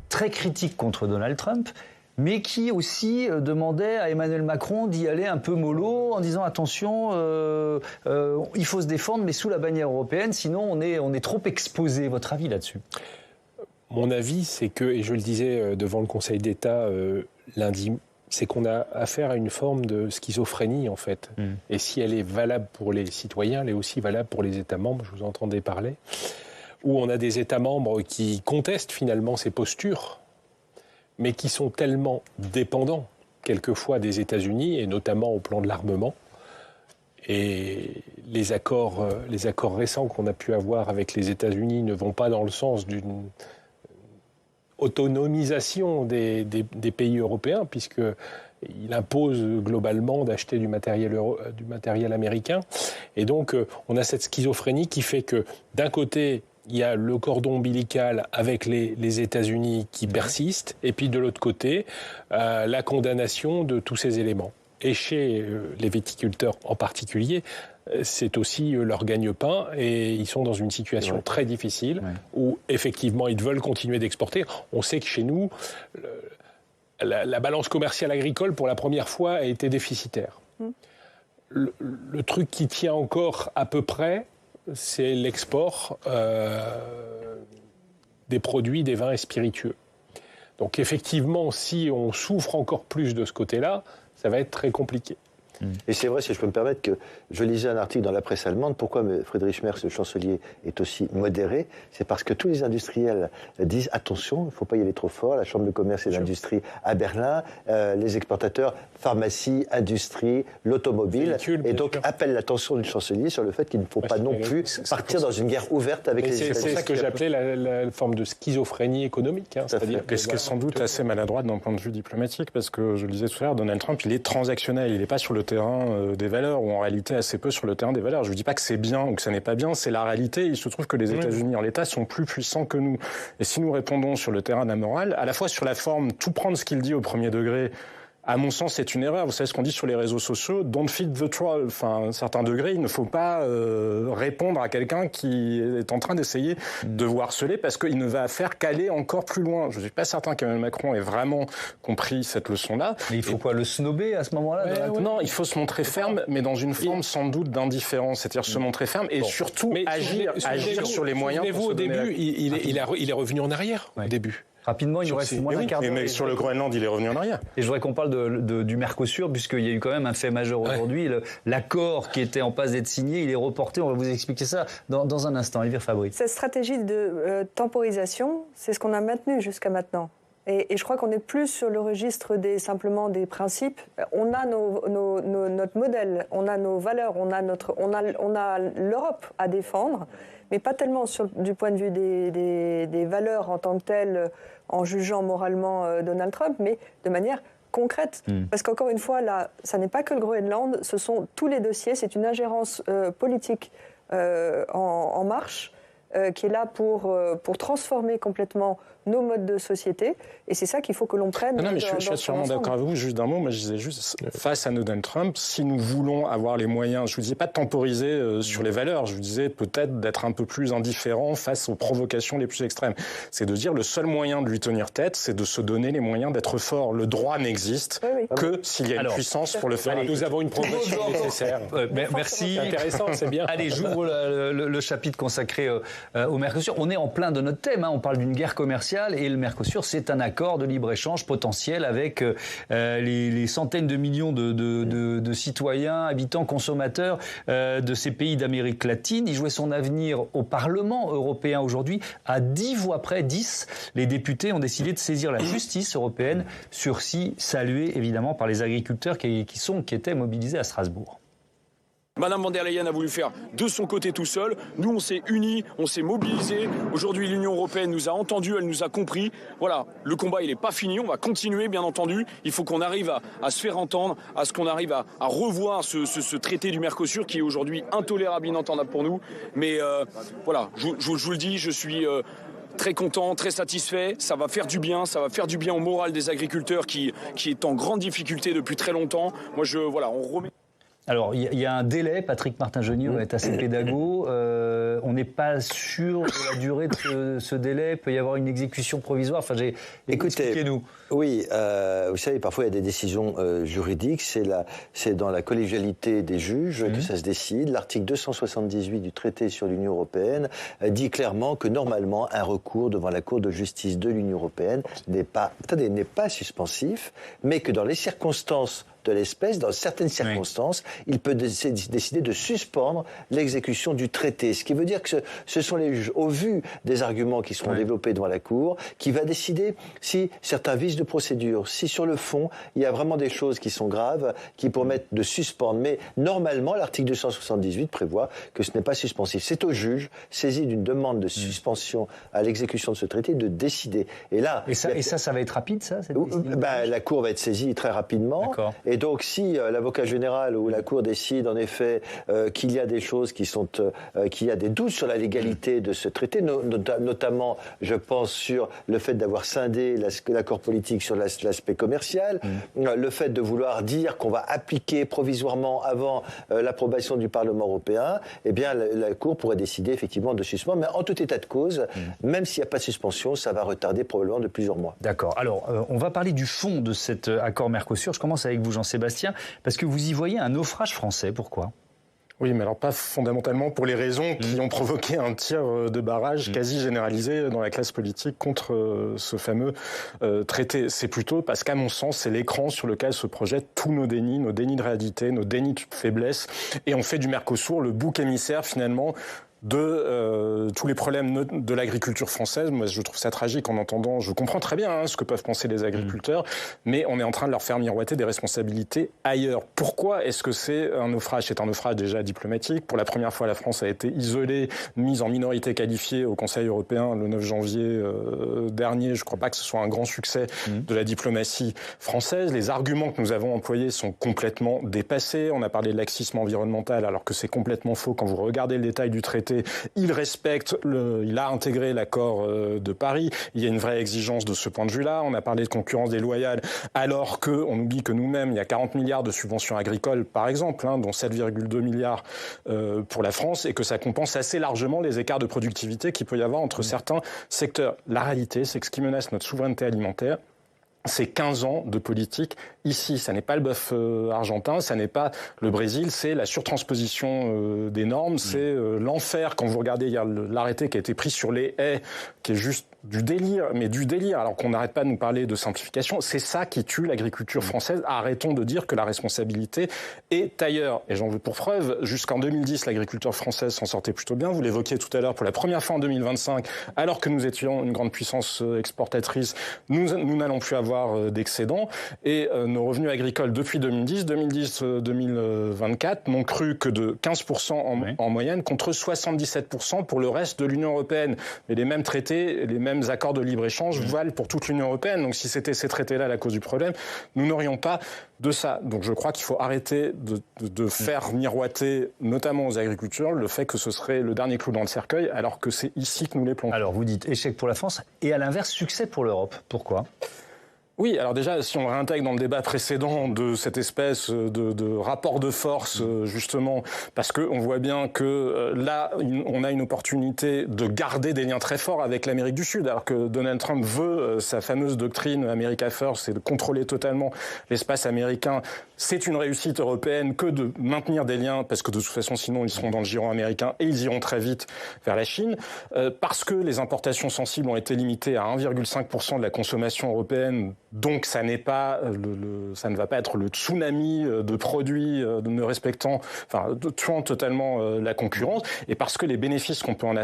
très critique contre Donald Trump, mais qui aussi demandait à Emmanuel Macron d'y aller un peu mollo en disant attention, il faut se défendre, mais sous la bannière européenne, sinon on est trop exposé. Votre avis là-dessus? Mon avis, c'est que, et je le disais devant le Conseil d'État lundi, c'est qu'on a affaire à une forme de schizophrénie, en fait. Et si elle est valable pour les citoyens, elle est aussi valable pour les États membres, je vous entendais parler, où on a des États membres qui contestent finalement ces postures, mais qui sont tellement dépendants, quelquefois, des États-Unis, et notamment au plan de l'armement. Et les accords récents qu'on a pu avoir avec les États-Unis ne vont pas dans le sens d'une autonomisation des pays européens, puisqu'il impose globalement d'acheter du matériel américain. Et donc, on a cette schizophrénie qui fait que, d'un côté, il y a le cordon ombilical avec les États-Unis qui persiste, et puis de l'autre côté, la condamnation de tous ces éléments. Et chez les viticulteurs en particulier, c'est aussi leur gagne-pain, et ils sont dans une situation très difficile, où effectivement ils veulent continuer d'exporter. On sait que chez nous, la balance commerciale agricole, pour la première fois, a été déficitaire. Le truc qui tient encore à peu près, c'est l'export des produits, des vins et spiritueux. Donc effectivement, si on souffre encore plus de ce côté-là, ça va être très compliqué. Et c'est vrai, si je peux me permettre, que je lisais un article dans la presse allemande, pourquoi Friedrich Merz, le chancelier, est aussi modéré, c'est parce que tous les industriels disent attention, il ne faut pas y aller trop fort, la Chambre de commerce et d'industrie à Berlin, les exportateurs, pharmacie, industrie, l'automobile, et donc appellent l'attention du chancelier sur le fait qu'il ne faut pas non plus partir dans une guerre ouverte avec les États-Unis. C'est ce que j'appelais la forme de schizophrénie économique. C'est-à-dire ce qui est sans doute assez maladroit d'un point de vue diplomatique, parce que je le disais tout à l'heure, Donald Trump, il est transactionnel, il n'est pas sur le terrain des valeurs, ou en réalité assez peu sur le terrain des valeurs. Je ne dis pas que c'est bien ou que ça n'est pas bien, c'est la réalité. Il se trouve que les États-Unis en l'état sont plus puissants que nous. Et si nous répondons sur le terrain de la morale, à la fois sur la forme, tout prendre ce qu'il dit au premier degré, à mon sens, c'est une erreur. Vous savez ce qu'on dit sur les réseaux sociaux, don't feed the troll. Enfin, à un certain degré, il ne faut pas répondre à quelqu'un qui est en train d'essayer de vous harceler parce qu'il ne va faire qu'aller encore plus loin. Je ne suis pas certain qu'Emmanuel Macron ait vraiment compris cette leçon-là. Mais il faut quoi, le snobber à ce moment-là? Non, il faut se montrer ferme, mais dans une forme sans doute d'indifférence. C'est-à-dire se montrer ferme et surtout agir sur les moyens. Souvenez-vous, au début, il est revenu en arrière, au début. Rapidement, il nous reste moins d'un quart d'heure. Mais sur le Groenland, il est revenu en arrière. Et je voudrais qu'on parle du Mercosur, puisqu'il y a eu quand même un fait majeur aujourd'hui. L'accord qui était en passe d'être signé, il est reporté. On va vous expliquer ça dans un instant. Elvire Fabry. Cette stratégie de temporisation, c'est ce qu'on a maintenu jusqu'à maintenant. Et je crois qu'on est plus sur le registre simplement des principes. On a notre modèle, on a nos valeurs, on a l'Europe à défendre, mais pas tellement du point de vue des valeurs en tant que telles, en jugeant moralement Donald Trump, mais de manière concrète. Parce qu'encore une fois, là, ça n'est pas que le Groenland, ce sont tous les dossiers, c'est une ingérence politique en marche qui est là pour transformer complètement nos modes de société, et c'est ça qu'il faut que l'on prenne. Non, mais je suis sûrement d'accord avec vous. Juste d'un mot, moi je disais juste, face à Donald Trump, si nous voulons avoir les moyens, je ne vous disais pas de temporiser sur les valeurs, je vous disais peut-être d'être un peu plus indifférent face aux provocations les plus extrêmes. C'est de dire le seul moyen de lui tenir tête, c'est de se donner les moyens d'être fort. Le droit n'existe que s'il y a une puissance pour le faire. Allez, nous avons une promotion nécessaire. Merci. C'est intéressant, c'est bien. Allez, j'ouvre le chapitre consacré au Mercosur. On est en plein de notre thème, on parle d'une guerre commerciale. Et le Mercosur, c'est un accord de libre-échange potentiel avec les centaines de millions de citoyens, habitants, consommateurs de ces pays d'Amérique latine. Il jouait son avenir au Parlement européen aujourd'hui. À 10 voix près, 10, les députés ont décidé de saisir la justice européenne, sursis salué évidemment par les agriculteurs qui étaient mobilisés à Strasbourg. Madame von der Leyen a voulu faire de son côté tout seul. Nous, on s'est unis, on s'est mobilisés. Aujourd'hui, l'Union européenne nous a entendus, elle nous a compris. Voilà, le combat, il n'est pas fini. On va continuer, bien entendu. Il faut qu'on arrive à se faire entendre, à ce qu'on arrive à revoir ce traité du Mercosur qui est aujourd'hui intolérable, inentendable pour nous. Mais voilà, je vous le dis, je suis très content, très satisfait. Ça va faire du bien au moral des agriculteurs qui est en grande difficulté depuis très longtemps. Moi, on remet... Alors, il y a un délai, Patrick Martin-Geniot va être assez pédago. On n'est pas sûr de la durée de ce délai. Il peut y avoir une exécution provisoire. Enfin, expliquez-nous. Oui, vous savez, parfois il y a des décisions juridiques. C'est dans la collégialité des juges que ça se décide. L'article 278 du traité sur l'Union européenne dit clairement que normalement, un recours devant la Cour de justice de l'Union européenne n'est pas suspensif, mais que dans les circonstances de l'espèce, dans certaines circonstances, il peut décider de suspendre l'exécution du traité. Ce qui veut dire que ce sont les juges, au vu des arguments qui seront développés devant la Cour, qui va décider si certains vices de procédure, si sur le fond, il y a vraiment des choses qui sont graves, qui permettent de suspendre. Mais normalement, l'article 278 prévoit que ce n'est pas suspensif. C'est au juge, saisi d'une demande de suspension à l'exécution de ce traité, de décider. Et là... Et ça va être rapide, ça la Cour va être saisie très rapidement. D'accord. Et donc, si l'avocat général ou la Cour décide en effet qu'il y a des choses qu'il y a des doutes sur la légalité de ce traité, notamment, je pense, sur le fait d'avoir scindé l'accord politique sur l'aspect commercial, le fait de vouloir dire qu'on va appliquer provisoirement avant l'approbation du Parlement européen, eh bien, la Cour pourrait décider effectivement de suspendre. Mais en tout état de cause, même s'il n'y a pas de suspension, ça va retarder probablement de plusieurs mois. D'accord. Alors, on va parler du fond de cet accord Mercosur. Je commence avec vous, Jean-Sébastien, parce que vous y voyez un naufrage français. Pourquoi ? Oui, mais alors pas fondamentalement pour les raisons qui ont provoqué un tir de barrage quasi généralisé dans la classe politique contre ce fameux traité. C'est plutôt parce qu'à mon sens, c'est l'écran sur lequel se projettent tous nos dénis de réalité, nos dénis de faiblesse, et on fait du Mercosur le bouc émissaire finalement de tous les problèmes de l'agriculture française. Moi, je trouve ça tragique en entendant, je comprends très bien ce que peuvent penser les agriculteurs, mais on est en train de leur faire miroiter des responsabilités ailleurs. Pourquoi est-ce que c'est un naufrage ? C'est un naufrage déjà diplomatique. Pour la première fois, la France a été isolée, mise en minorité qualifiée au Conseil européen le 9 janvier dernier. Je ne crois pas que ce soit un grand succès de la diplomatie française. Les arguments que nous avons employés sont complètement dépassés. On a parlé de laxisme environnemental, alors que c'est complètement faux. Quand vous regardez le détail du traité, il a intégré l'accord de Paris. Il y a une vraie exigence de ce point de vue-là. On a parlé de concurrence déloyale, alors qu'on oublie que nous-mêmes, il y a 40 milliards de subventions agricoles, par exemple, dont 7,2 milliards pour la France, et que ça compense assez largement les écarts de productivité qu'il peut y avoir entre certains secteurs. La réalité, c'est que ce qui menace notre souveraineté alimentaire, c'est 15 ans de politique ici. Ça n'est pas le bœuf argentin, ça n'est pas le Brésil, c'est la surtransposition des normes, c'est l'enfer. Quand vous regardez, il y a l'arrêté qui a été pris sur les haies, qui est juste du délire, mais du délire, alors qu'on n'arrête pas de nous parler de simplification. C'est ça qui tue l'agriculture française. Arrêtons de dire que la responsabilité est ailleurs. Et j'en veux pour preuve, jusqu'en 2010, l'agriculture française s'en sortait plutôt bien. Vous l'évoquiez tout à l'heure, pour la première fois en 2025, alors que nous étions une grande puissance exportatrice, nous n'allons plus avoir d'excédent. Et nos revenus agricoles depuis 2010-2024 n'ont cru que de 15% en moyenne, contre 77% pour le reste de l'Union européenne. Mais les mêmes traités, les mêmes accords de libre-échange valent pour toute l'Union européenne. Donc si c'était ces traités-là la cause du problème, nous n'aurions pas de ça. Donc je crois qu'il faut arrêter de faire miroiter, notamment aux agriculteurs, le fait que ce serait le dernier clou dans le cercueil, alors que c'est ici que nous les plantons. Alors vous dites échec pour la France, et à l'inverse, succès pour l'Europe. Pourquoi ? Oui, alors déjà, si on réintègre dans le débat précédent de cette espèce de rapport de force, justement, parce qu'on voit bien que là, on a une opportunité de garder des liens très forts avec l'Amérique du Sud, alors que Donald Trump veut, sa fameuse doctrine America First, c'est de contrôler totalement l'espace américain. C'est une réussite européenne que de maintenir des liens, parce que de toute façon, sinon, ils seront dans le giron américain et ils iront très vite vers la Chine, parce que les importations sensibles ont été limitées à 1,5% de la consommation européenne. Donc ça ne va pas être le tsunami de produits ne respectant, tuant totalement la concurrence, et parce que les bénéfices qu'on peut en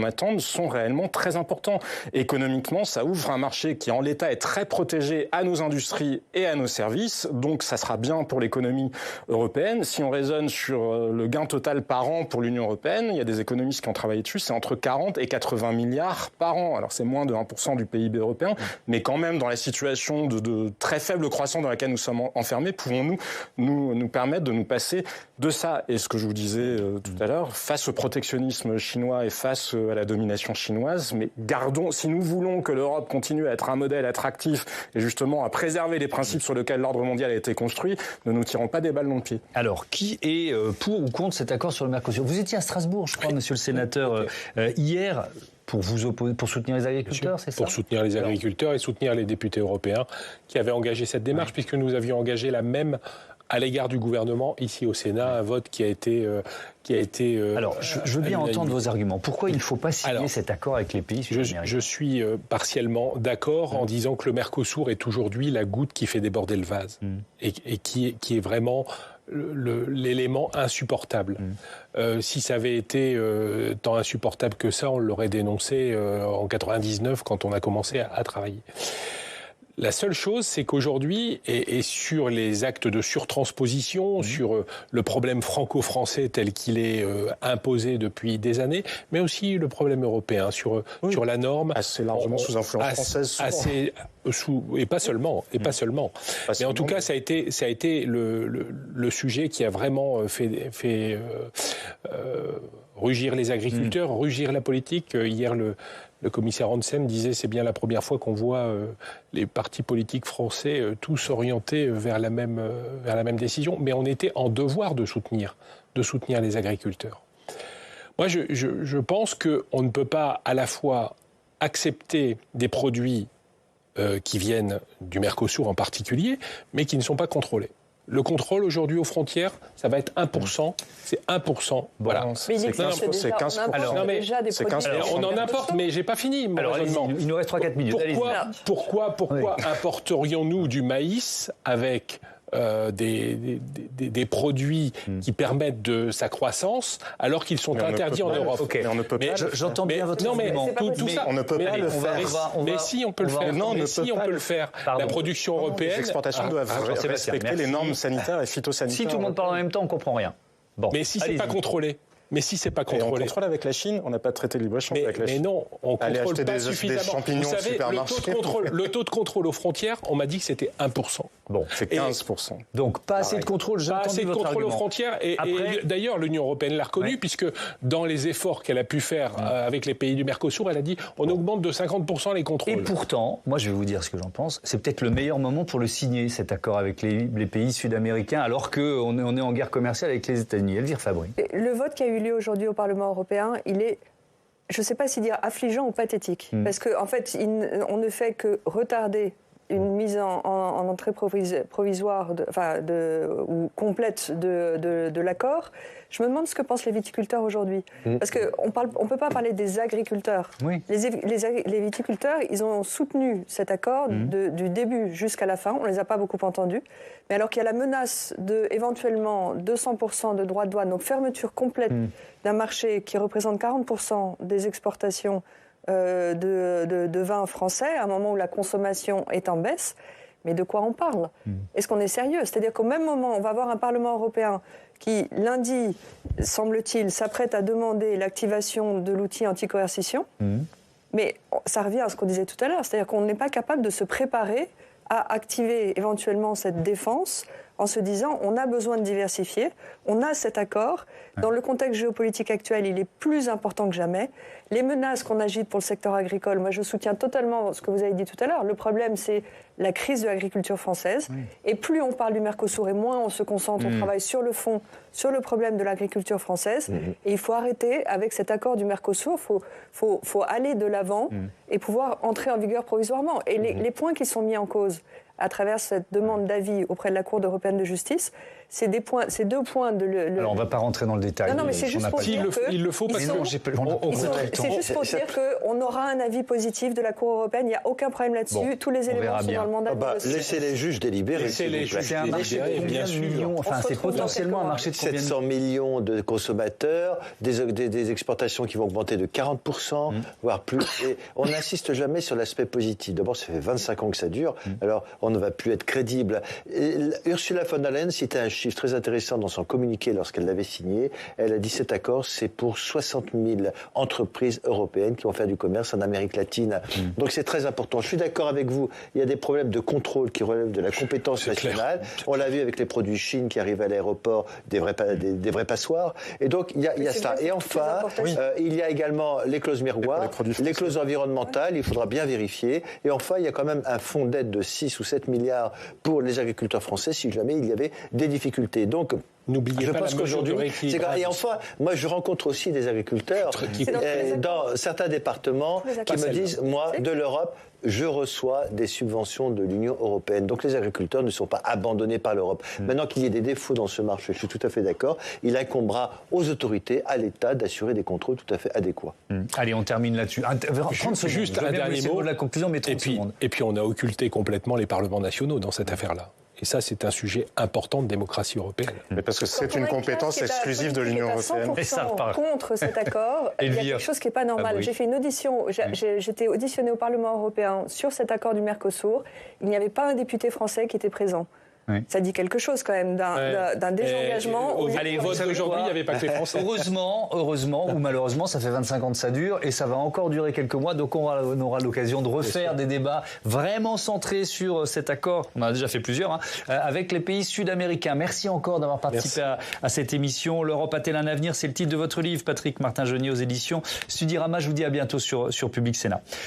attendre sont réellement très importants. Économiquement, ça ouvre un marché qui en l'état est très protégé à nos industries et à nos services, donc ça sera bien pour l'économie européenne. Si on raisonne sur le gain total par an pour l'Union européenne, il y a des économistes qui ont travaillé dessus, c'est entre 40 et 80 milliards par an. Alors c'est moins de 1% du PIB européen, mais quand même dans la situation de très faible croissance dans laquelle nous sommes enfermés, pouvons-nous nous permettre de nous passer de ça. Et ce que je vous disais tout à l'heure, face au protectionnisme chinois et face à la domination chinoise, mais gardons, si nous voulons que l'Europe continue à être un modèle attractif et justement à préserver les principes sur lesquels l'ordre mondial a été construit, ne nous tirons pas des balles dans le pied. Alors, qui est pour ou contre cet accord sur le Mercosur ? Vous étiez à Strasbourg, je crois, monsieur le sénateur, hier. Pour soutenir les agriculteurs, c'est ça ? Pour soutenir les agriculteurs et soutenir les députés européens qui avaient engagé cette démarche, puisque nous avions engagé la même à l'égard du gouvernement, ici au Sénat, un vote qui a été... Alors, je veux bien entendre vos arguments. Pourquoi il ne faut pas signer cet accord avec les pays sud-américains ? Je suis partiellement d'accord en disant que le Mercosur est aujourd'hui la goutte qui fait déborder le vase et qui est vraiment... l'élément insupportable. Si ça avait été tant insupportable que ça, on l'aurait dénoncé en 99 quand on a commencé à travailler. La seule chose, c'est qu'aujourd'hui, et sur les actes de surtransposition, sur le problème franco-français tel qu'il est imposé depuis des années, mais aussi le problème européen, sur la norme... Assez largement sous influence française. Et pas seulement. Mais en tout cas, ça a été le sujet qui a vraiment fait rugir les agriculteurs, rugir la politique. Hier, le commissaire Hansen disait c'est bien la première fois qu'on voit les partis politiques français tous orientés vers la même décision. Mais on était en devoir de soutenir les agriculteurs. Moi, je pense qu'on ne peut pas à la fois accepter des produits qui viennent du Mercosur en particulier, mais qui ne sont pas contrôlés. Le contrôle aujourd'hui aux frontières, ça va être 1%. C'est 1%. Voilà. C'est 15%. Alors, on en importe, mais j'ai pas fini. Alors, il nous reste 3-4 minutes. Pourquoi importerions-nous du maïs avec des produits qui permettent de sa croissance alors qu'ils sont interdits en Europe? Mais on ne peut pas. J'entends bien votre argument. Tout ça. On ne peut pas le faire. Mais si, on peut le faire. Non, on peut le faire. La production européenne. Les exportations doivent respecter les normes sanitaires et phytosanitaires. Si tout le monde parle en même temps, on comprend rien. Bon, mais si c'est pas contrôlé. Mais si c'est pas contrôlé. On contrôle avec la Chine, on n'a pas de traité de libre-échange avec la Chine. Mais non, on contrôle pas suffisamment. Des champignons. Vous savez, le taux de contrôle aux frontières, on m'a dit que c'était 1%. Bon, c'est 15%. Donc pas assez de contrôle, pas assez de contrôle aux frontières. Et d'ailleurs, l'Union européenne l'a reconnu, puisque dans les efforts qu'elle a pu faire avec les pays du Mercosur, elle a dit on augmente de 50% les contrôles. Et pourtant, moi je vais vous dire ce que j'en pense, c'est peut-être le meilleur moment pour le signer, cet accord avec les pays sud-américains, alors qu'on est en guerre commerciale avec les États-Unis. Elvire Fabry. Le vote qui a eu lieu aujourd'hui au Parlement européen, il est, je ne sais pas si dire affligeant ou pathétique, parce qu'en fait, on ne fait que retarder une mise en entrée provisoire ou complète de l'accord. Je me demande ce que pensent les viticulteurs aujourd'hui. Parce qu'on ne peut pas parler des agriculteurs. Oui. Les viticulteurs, ils ont soutenu cet accord du début jusqu'à la fin. On ne les a pas beaucoup entendus. Mais alors qu'il y a la menace de éventuellement 200% de droits de douane, donc fermeture complète d'un marché qui représente 40% des exportations de vin français, à un moment où la consommation est en baisse. Mais de quoi on parle? Est-ce qu'on est sérieux? C'est-à-dire qu'au même moment, on va avoir un Parlement européen qui, lundi, semble-t-il, s'apprête à demander l'activation de l'outil anti-coercition. Mais ça revient à ce qu'on disait tout à l'heure, c'est-à-dire qu'on n'est pas capable de se préparer à activer éventuellement cette défense en se disant on a besoin de diversifier, on a cet accord. Dans le contexte géopolitique actuel, il est plus important que jamais. Les menaces qu'on agite pour le secteur agricole, moi je soutiens totalement ce que vous avez dit tout à l'heure. Le problème, c'est la crise de l'agriculture française. Et plus on parle du Mercosur et moins on se concentre, on travaille sur le fond, sur le problème de l'agriculture française. Et il faut arrêter avec cet accord du Mercosur. Faut aller de l'avant et pouvoir entrer en vigueur provisoirement. Et les points qui sont mis en cause à travers cette demande d'avis auprès de la Cour européenne de justice, c'est deux points de... Alors on ne va pas rentrer dans le détail. Non, mais c'est juste pour dire il le faut parce que c'est juste pour dire qu'on aura un avis positif de la Cour européenne. Il n'y a aucun problème là-dessus. Tous les éléments sont dans le mandat. Laissez les juges délibérer. C'est un marché de combien de millions? Enfin, c'est potentiellement un marché de combien de 700 millions de consommateurs, des exportations qui vont augmenter de 40%, voire plus. Et on n'insiste jamais sur l'aspect positif. D'abord, ça fait 25 ans que ça dure. Alors, on ne va plus être crédible. Ursula von der Leyen citait un chiffre très intéressant dans son communiqué lorsqu'elle l'avait signé. Elle a dit cet accord, c'est pour 60 000 entreprises européennes qui vont faire du commerce en Amérique latine. Donc c'est très important. Je suis d'accord avec vous. Il y a des problèmes de contrôle qui relèvent de la compétence nationale. On l'a vu avec les produits Chine qui arrivent à l'aéroport, des vrais passoires. Et donc il y a ça. Et enfin, il y a également les clauses miroirs, les clauses environnementales. Il faudra bien vérifier. Et enfin, il y a quand même un fonds d'aide de 6 ou 7 milliards pour les agriculteurs français si jamais il y avait des difficultés. Donc, n'oubliez pas la mesure de rééquilibrage. Et enfin, moi je rencontre aussi des agriculteurs dans certains départements qui me disent, moi, de l'Europe, je reçois des subventions de l'Union européenne. Donc les agriculteurs ne sont pas abandonnés par l'Europe. Maintenant qu'il y ait des défauts dans ce marché, je suis tout à fait d'accord, il incombera aux autorités, à l'État, d'assurer des contrôles tout à fait adéquats. Allez, on termine là-dessus. Juste un dernier mot. La conclusion, mais 30 secondes. Et puis on a occulté complètement les parlements nationaux dans cette affaire-là. Et ça, c'est un sujet important de démocratie européenne. Mais parce que c'est une compétence exclusive de l'Union européenne. Et ça contre cet accord, il y a quelque chose qui n'est pas normal. J'ai fait une audition, j'étais auditionnée au Parlement européen sur cet accord du Mercosur. Il n'y avait pas un député français qui était présent. Ça dit quelque chose quand même d'un désengagement. Allez, aujourd'hui, il n'y avait pas que les Français. Heureusement ou malheureusement, ça fait 25 ans que ça dure et ça va encore durer quelques mois. Donc on aura l'occasion de refaire des débats vraiment centrés sur cet accord. On en a déjà fait plusieurs avec les pays sud-américains. Merci encore d'avoir participé à cette émission. L'Europe a-t-elle un avenir? C'est le titre de votre livre, Patrick Martin-Genier aux éditions Studirama. Je vous dis à bientôt sur Public Sénat.